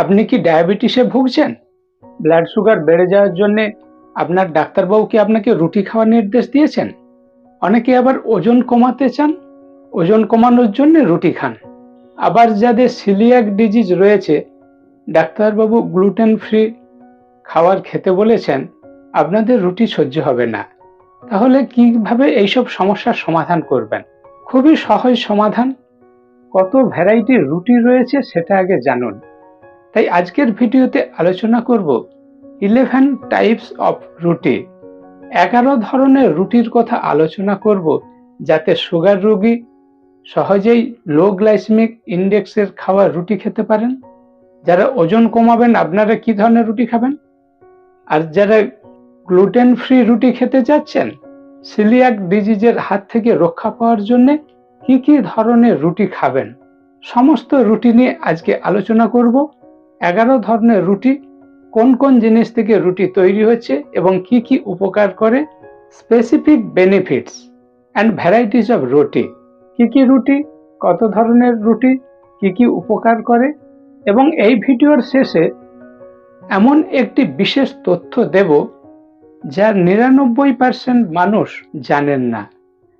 আপনি কি ডায়াবেটিসে ভুগছেন? ব্লাড সুগার বেড়ে যাওয়ার জন্য আপনার ডাক্তারবাবু কি আপনাকে রুটি খাওয়ার নির্দেশ দিয়েছেন? অনেকে আবার ওজন কমাতে চান, ওজন কমানোর জন্য রুটি খান। আবার যাদের সিলিয়াক ডিজিজ রয়েছে, ডাক্তারবাবু গ্লুটেন ফ্রি খাবার খেতে বলেছেন, আপনাদের রুটি সহ্য হবে না। তাহলে কিভাবে এইসব সমস্যার সমাধান করবেন? খুবই সহজ সমাধান। কত ভ্যারাইটির রুটি রয়েছে সেটা আগে জানুন। তাই আজকের ভিডিওতে আলোচনা করব 11 টাইপস অফ রুটি। 11 ধরনের রুটির কথা আলোচনা করব, যাতে সুগার রোগী সহজেই লো গ্লাইসেমিক ইন্ডেক্সের খাওয়া রুটি খেতে পারেন। যারা ওজন কমাবেন আপনারা কি ধরনের রুটি খাবেন, আর যারা গ্লুটেন ফ্রি রুটি খেতে চাচ্ছেন, সিলিয়াক ডিজিজের হাত থেকে রক্ষা পাওয়ার জন্য কি কি ধরনের রুটি খাবেন, সমস্ত রুটি নিয়ে আজকে আলোচনা করব। 11 ধরনের রুটি, কোন কোন জিনিস থেকে রুটি তৈরি হচ্ছে এবং কি কি উপকার করে, specific benefits and varieties of রুটি, কি কি রুটি, কত ধরনের রুটি, কি কি উপকার করে, এবং এই ভিডিওর শেষে এমন একটি বিশেষ তথ্য দেব যা 99% মানুষ জানেন না।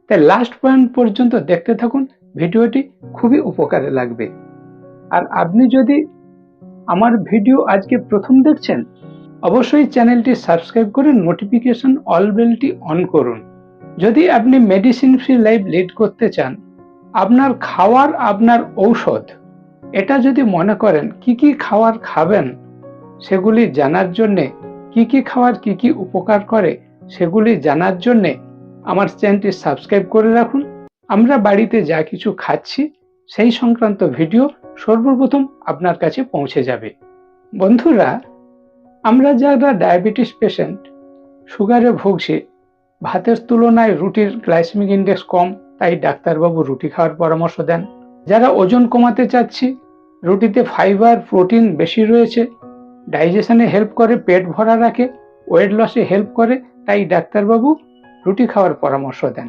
তাই লাস্ট পয়েন্ট পর্যন্ত দেখতে থাকুন, ভিডিওটি খুবই উপকারে লাগবে। আর আপনি যদি আমার ভিডিও আজকে প্রথম দেখছেন, অবশ্যই চ্যানেলটি সাবস্ক্রাইব করে নোটিফিকেশন অল বেলটি অন করুন। যদি আপনি মেডিসিন ফ্রি লাইফ লিড করতে চান, আপনার খাওয়ার আপনার ঔষধ, এটা যদি মনে করেন কি কি খাবার খাবেন সেগুলি জানার জন্যে, কি কি খাবার কি কি উপকার করে সেগুলি জানার জন্যে আমার চ্যানেলটি সাবস্ক্রাইব করে রাখুন। আমরা বাড়িতে যা কিছু খাচ্ছি সেই সংক্রান্ত ভিডিও সর্বপ্রথম আপনার কাছে পৌঁছে যাবে। বন্ধুরা, আমরা যারা ডায়াবেটিস পেশেন্ট, সুগারে ভুগছি, ভাতের তুলনায় রুটির গ্লাইসেমিক ইন্ডেক্স কম, তাই ডাক্তারবাবু রুটি খাওয়ার পরামর্শ দেন। যারা ওজন কমাতে চাচ্ছি, রুটিতে ফাইবার প্রোটিন বেশি রয়েছে, ডাইজেশনে হেল্প করে, পেট ভরা রাখে, ওয়েট লসে হেল্প করে, তাই ডাক্তারবাবু রুটি খাওয়ার পরামর্শ দেন।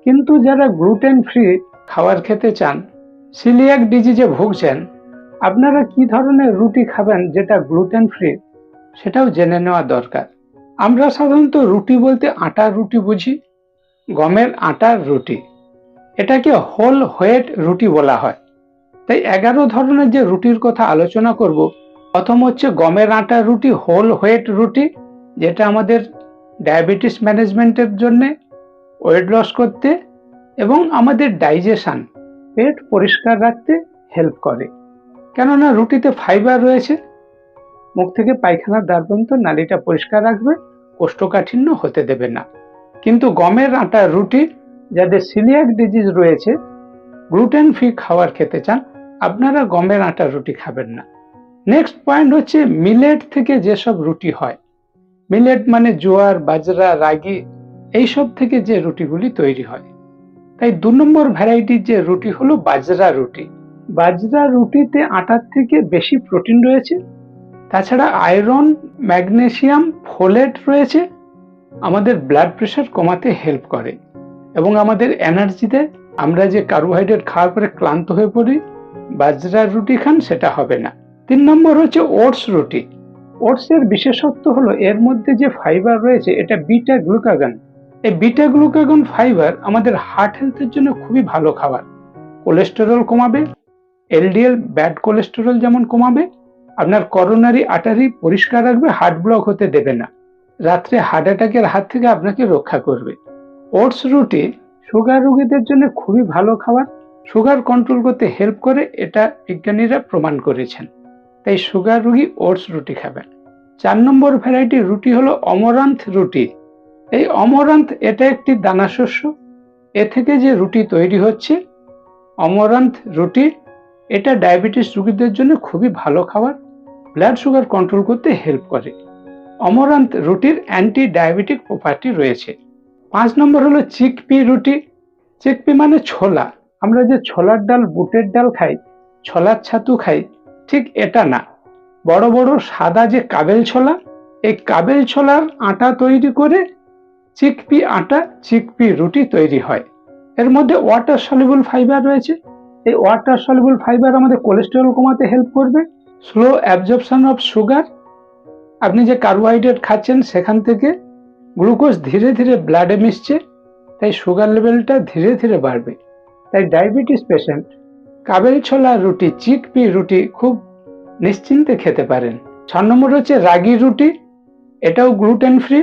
কিন্তু যারা গ্লুটেন ফ্রি খাবার খেতে চান, সিলিয়াক ডিজিজে ভুগছেন, আপনারা কি ধরনের রুটি খাবেন যেটা গ্লুটেন ফ্রি সেটাও জেনে নেওয়া দরকার। আমরা সাধারণত রুটি বলতে আটার রুটি বুঝি, গমের আটার রুটি, এটাকে হোল হোয়েট রুটি বলা হয়। তাই 11 ধরনের যে রুটির কথা আলোচনা করব, প্রথম হচ্ছে গমের আটার রুটি, হোল হোয়েট রুটি, যেটা আমাদের ডায়াবেটিস ম্যানেজমেন্টের জন্য, ওয়েট লস করতে এবং আমাদের ডাইজেশন, পেট পরিষ্কার রাখতে হেল্প করে। কেননা রুটিতে ফাইবার রয়েছে, মুখ থেকে পায়খানার দ্বার পর্যন্ত নালীটা পরিষ্কার রাখবে, কোষ্ঠকাঠিন্য হতে দেবে না। কিন্তু গমের আটার রুটি, যাদের সিলিয়াক ডিজিজ রয়েছে, গ্লুটেন ফ্রি খাবার খেতে চান, আপনারা গমের আটার রুটি খাবেন না। নেক্সট পয়েন্ট হচ্ছে মিলেট থেকে যেসব রুটি হয়। মিলেট মানে জোয়ার, বাজরা, রাগি, এইসব থেকে যে রুটিগুলি তৈরি হয়। তাই 2 নম্বর ভ্যারাইটির যে রুটি হলো বাজরা রুটি। বাজরা রুটিতে আটার থেকে বেশি প্রোটিন রয়েছে, তাছাড়া আয়রন, ম্যাগনেসিয়াম, ফোলেট রয়েছে, আমাদের ব্লাড প্রেশার কমাতে হেল্প করে এবং আমাদের এনার্জি দেয়। আমরা যে কার্বোহাইড্রেট খাওয়ার পরে ক্লান্ত হয়ে পড়ি, বাজরার রুটি খান, সেটা হবে না। 3 নম্বর হচ্ছে ওটস রুটি। ওটসের বিশেষত্ব হলো এর মধ্যে যে ফাইবার রয়েছে, এটা বিটা গ্লুকাগন। এই বিটা গ্লুকাগন ফাইবার আমাদের হার্ট হেলথের জন্য খুবই ভালো খাবার। কোলেস্টেরল কমাবে, এলডিএল ব্যাড কোলেস্টেরল যেমন কমাবে, আপনার করোনারি আর্টারি পরিষ্কার রাখবে, হার্ট ব্লক হতে দেবে না, রাত্রে হার্ট অ্যাটাকের হাত থেকে আপনাকে রক্ষা করবে। ওটস রুটি সুগার রোগীদের জন্য খুবই ভালো খাবার, সুগার কন্ট্রোল করতে হেল্প করে, এটা বিজ্ঞানীরা প্রমাণ করেছেন। তাই সুগার রোগী ওটস রুটি খাবেন। 4 নম্বর ভ্যারাইটি রুটি হলো অমরান্থ রুটি। এই অমরান্থ, এটা একটি দানাশস্য, এ থেকে যে রুটি তৈরি হচ্ছে অমরান্থ রুটি, এটা ডায়াবেটিস রোগীদের জন্য খুবই ভালো খাবার, ব্লাড সুগার কন্ট্রোল করতে হেল্প করে। অমরান্থ রুটির অ্যান্টি ডায়াবেটিক প্রপার্টি রয়েছে। 5 নম্বর হলো চিকপি রুটি। চিকপি মানে ছোলা। আমরা যে ছোলার ডাল, বুটের ডাল খাই, ছোলার ছাতু খাই, ঠিক এটা না। বড় বড় সাদা যে কাবেল ছোলা, এই কাবেল ছোলার আটা তৈরি করে চিকপি আটা, চিকপি রুটি তৈরি হয়। এর মধ্যে ওয়াটার সলিউবল ফাইবার রয়েছে। এই ওয়াটার সলিউবল ফাইবার আমাদের কোলেস্টেরল কমাতে হেল্প করবে, স্লো অ্যাবজর্পশন অফ সুগার, আপনি যে কার্বোহাইড্রেট খাচ্ছেন সেখান থেকে গ্লুকোজ ধীরে ধীরে ব্লাডে মিশছে, তাই সুগার লেভেলটা ধীরে ধীরে বাড়বে। তাই ডায়াবেটিস পেশেন্ট কাবেল ছোলা রুটি, চিকপি রুটি খুব নিশ্চিন্তে খেতে পারেন। 6 নম্বর হচ্ছে রাগি রুটি, এটাও গ্লুটেন ফ্রি।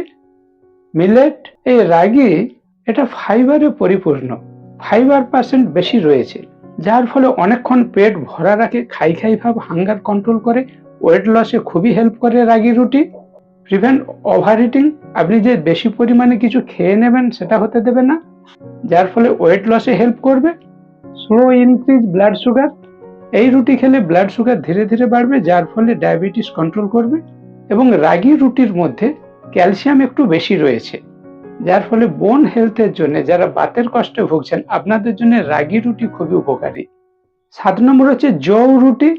মিলেট, এই রাগি এটা ফাইবারে পরিপূর্ণ, ফাইবার পার্সেন্ট বেশি রয়েছে, যার ফলে অনেকক্ষণ পেট ভরা রাখে, খাই খাই ভাব, হাঙ্গার কন্ট্রোল করে, ওয়েট লসে খুবই হেল্প করে রাগি রুটি। প্রিভেন্ট ওভার ইটিং, আপনি যে বেশি পরিমাণে কিছু খেয়ে নেবেন সেটা হতে দেবে না, যার ফলে ওয়েট লসে হেল্প করবে। স্লো ইনক্রিজ ব্লাড সুগার, এই রুটি খেলে ব্লাড সুগার ধীরে ধীরে বাড়বে, যার ফলে ডায়াবেটিস কন্ট্রোল করবে। এবং রাগি রুটির মধ্যে ক্যালসিয়াম একটু বেশি রয়েছে, যার ফলে বোন হেলথের জন্য, যারা বাতের কষ্টে ভুগছেন, আপনাদের জন্য রাগি রুটি খুবই উপকারী। 7 নম্বর হচ্ছে জৌ রুটি।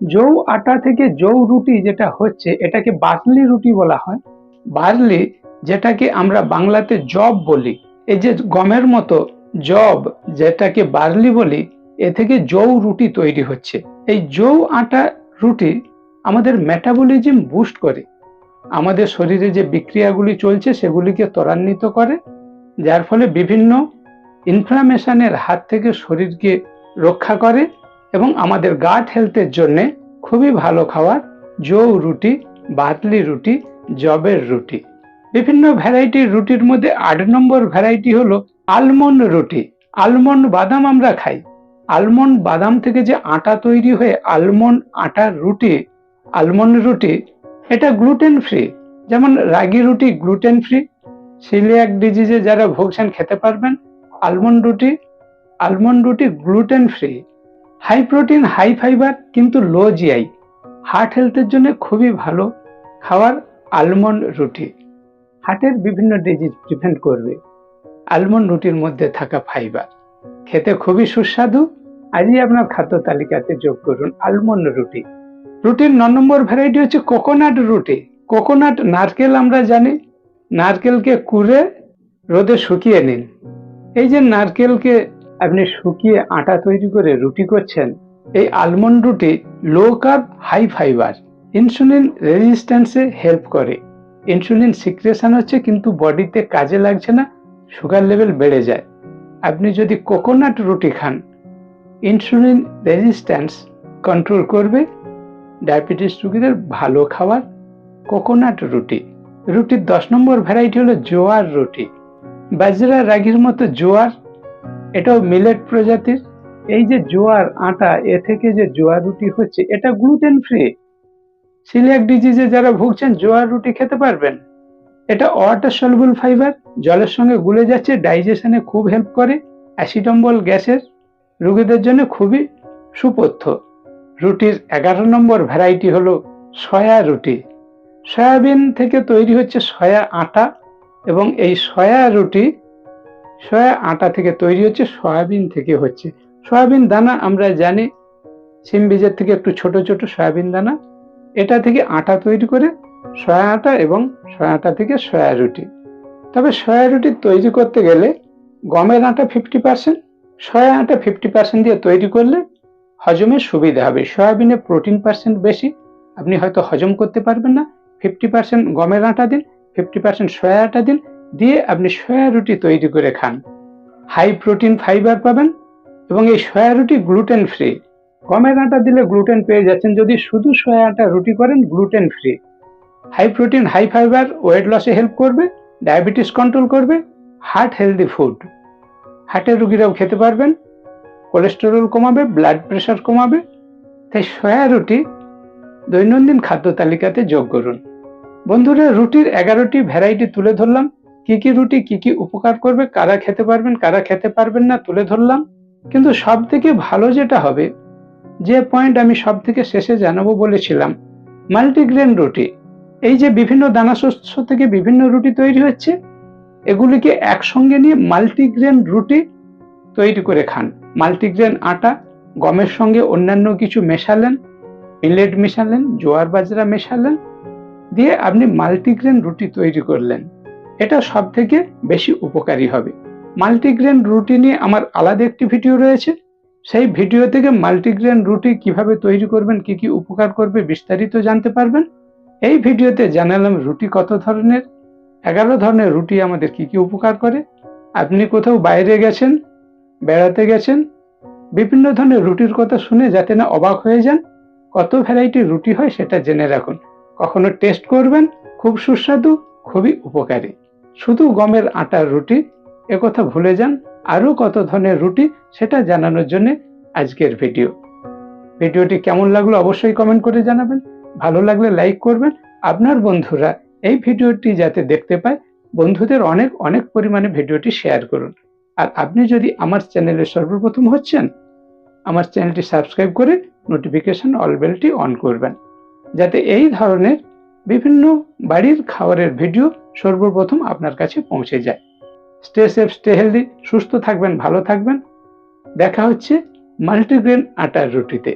জৌ আটা থেকে জৌ রুটি যেটা হচ্ছে, এটাকে বার্লি রুটি বলা হয়। বার্লি, যেটাকে আমরা বাংলাতে জব বলি, এই যে গমের মতো জব, যেটাকে বার্লি বলি, এ থেকে জৌ রুটি তৈরি হচ্ছে। এই জৌ আটা রুটি আমাদের মেটাবলিজম বুস্ট করে, আমাদের শরীরে যে বিক্রিয়াগুলি চলছে সেগুলিকে ত্বরান্বিত করে, যার ফলে বিভিন্ন ইনফ্লামেশনের হাত থেকে শরীরকে রক্ষা করে এবং আমাদের গাট হেলথের জন্য খুবই ভালো খাবার জৌ রুটি, বার্লি রুটি, জবের রুটি। বিভিন্ন ভ্যারাইটির রুটির মধ্যে 8 নম্বর ভ্যারাইটি হলো আলমন্ড রুটি। আলমন্ড বাদাম আমরা খাই, আলমন্ড বাদাম থেকে যে আটা তৈরি হয়ে আলমন্ড আটার রুটি, আলমন্ড রুটি, এটা গ্লুটেন ফ্রি। যেমন রাগি রুটি গ্লুটেন ফ্রি, সিলিয়াক ডিজিজে যারা ভুগছেন খেতে পারবেন। আলমন্ড রুটি gluten free, high protein high fibre কিন্তু লো জিআই, হার্ট হেলথের জন্য খুবই ভালো খাবার আলমন্ড রুটি, হার্টের বিভিন্ন ডিজিজ প্রিভেন্ট করবে আলমন্ড রুটির মধ্যে থাকা ফাইবার। খেতে খুবই সুস্বাদু, আজই আপনার খাদ্য তালিকাতে যোগ করুন আলমন্ড রুটি। রুটির 9 নম্বর ভ্যারাইটি হচ্ছে কোকোনাট রুটি। কোকোনাট, নারকেল আমরা জানি, নারকেলকে কুড়ে রোদে শুকিয়ে নিন। এই যে নারকেলকে আপনি শুকিয়ে আটা তৈরি করে রুটি করছেন, এই আলমন্ড রুটি low carb high fibre, insulin রেজিস্ট্যান্সে হেল্প করে। ইনসুলিন সিক্রেশন হচ্ছে কিন্তু বডিতে কাজে লাগছে না, সুগার লেভেল বেড়ে যায়। আপনি যদি কোকোনাট রুটি খান, ইনসুলিন রেজিস্ট্যান্স কন্ট্রোল করবে, ডায়াবেটিস রোগীদের ভালো খাবার কোকোনাট রুটি। রুটির 10 নম্বর ভ্যারাইটি হলো জোয়ার রুটি। বাজরা রাগির মতো জোয়ার, এটাও মিলেট প্রজাতির। এই যে জোয়ার আটা, এ থেকে যে জোয়ার রুটি হচ্ছে, এটা গ্লুটেন ফ্রি। সিলিয়াক ডিজিজে যারা ভুগছেন জোয়ার রুটি খেতে পারবেন। এটা ওয়াটার সলুবল ফাইবার, জলের সঙ্গে গুলে যাচ্ছে, ডাইজেশনে খুব হেল্প করে, অ্যাসিড অম্বল গ্যাসের রোগীদের জন্য খুবই সুপথ্য। রুটির 11 নম্বর ভ্যারাইটি হলো সয়া রুটি। সয়াবিন থেকে তৈরি হচ্ছে সয়া আটা, এবং এই সয়া রুটি সয়া আটা থেকে তৈরি হচ্ছে, সয়াবিন থেকে হচ্ছে। সয়াবিন দানা আমরা জানি, সিম বীজের থেকে একটু ছোট ছোট সয়াবিন দানা, এটা থেকে আটা তৈরি করে সয়া আটা, এবং সয়া আটা থেকে সয়া রুটি। তবে সয়া রুটি তৈরি করতে গেলে গমের আটা 50%, সয়া আটা 50% দিয়ে তৈরি করলে হজমের সুবিধা হবে। সয়াবিনে প্রোটিন পার্সেন্ট বেশি, আপনি হয়তো হজম করতে পারবেন না। 50% গমের আটা দিন, 50% সয়া আটা দিন, দিয়ে আপনি সয়া রুটি তৈরি করে খান, হাই প্রোটিন ফাইবার পাবেন। এবং এই সয়া রুটি গ্লুটেন ফ্রি। গমের আটা দিলে গ্লুটেন পেয়ে যাচ্ছেন, যদি শুধু সয়া আটা রুটি করেন gluten free. High protein high fibre, weight লসে হেল্প করবে, ডায়াবেটিস কন্ট্রোল করবে, হার্ট হেলদি ফুড, হার্টের রোগীরাও খেতে পারবেন, কোলেস্টেরল কমাবে, ব্লাড প্রেশার কমাবে। তাই সয়া রুটি দৈনন্দিন খাদ্য তালিকাতে যোগ করুন। বন্ধুরা, রুটির 11টি ভ্যারাইটি তুলে ধরলাম, কি কি রুটি কি কি উপকার করবে, কারা খেতে পারবেন কারা খেতে পারবেন না তুলে ধরলাম। কিন্তু সব থেকে ভালো যেটা হবে, যে পয়েন্ট আমি সব থেকে শেষে জানাবো বলেছিলাম, মাল্টিগ্রেন রুটি। এই যে বিভিন্ন দানা শস্য থেকে বিভিন্ন রুটি তৈরি হচ্ছে, এগুলিকে একসঙ্গে নিয়ে মাল্টিগ্রেন রুটি তৈরি করে খান। মাল্টিগ্রেন আটা, গমের সঙ্গে অন্যান্য কিছু মেশালেন, মিলেট মেশালেন, জোয়ার বাজরা মেশালেন, দিয়ে আপনি মাল্টিগ্রেন রুটি তৈরি করলেন, এটা সব থেকে বেশি উপকারী হবে। মাল্টিগ্রেন রুটি নিয়ে আমার আলাদা একটি ভিডিও রয়েছে, সেই ভিডিও থেকে মাল্টিগ্রেন রুটি কিভাবে তৈরি করবেন, কি কি উপকার করবে বিস্তারিত জানতে পারবেন। এই ভিডিওতে জানালাম রুটি কত ধরনের, 11 ধরনের রুটি আমাদের কি কি উপকার করে। আপনি কোথাও বাইরে গেছেন, বেড়াতে গেছেন, বিভিন্ন ধরনের রুটির কথা শুনে যাতে না অবাক হয়ে যান। কত ভ্যারাইটির রুটি হয় সেটা জেনে রাখুন। কখনো টেস্ট করবেন, খুব সুস্বাদু, খুবই উপকারী। শুধু গমের আটার রুটি একথা ভুলে যান, আরো কত ধরনের রুটি সেটা জানানোর জন্য আজকের ভিডিও। ভিডিওটি কেমন লাগলো অবশ্যই কমেন্ট করে জানাবেন। ভালো লাগলে লাইক করবেন। আপনার বন্ধুরা এই ভিডিওটি যাতে দেখতে পায়, বন্ধুদের অনেক অনেক পরিমাণে ভিডিওটি শেয়ার করুন। আর আপনি যদি আমার চ্যানেলে সর্বপ্রথম হচ্ছেন, আমার চ্যানেলটি সাবস্ক্রাইব করে নোটিফিকেশন অল বেলটি অন করবেন, যাতে এই ধরনের বিভিন্ন বাড়ির খাবারের ভিডিও সর্বপ্রথম আপনার কাছে পৌঁছে যায়। স্টে সেফ, স্টে হেলদি, সুস্থ থাকবেন, ভালো থাকবেন। দেখা হচ্ছে মাল্টিগ্রেন আটার রুটিতে।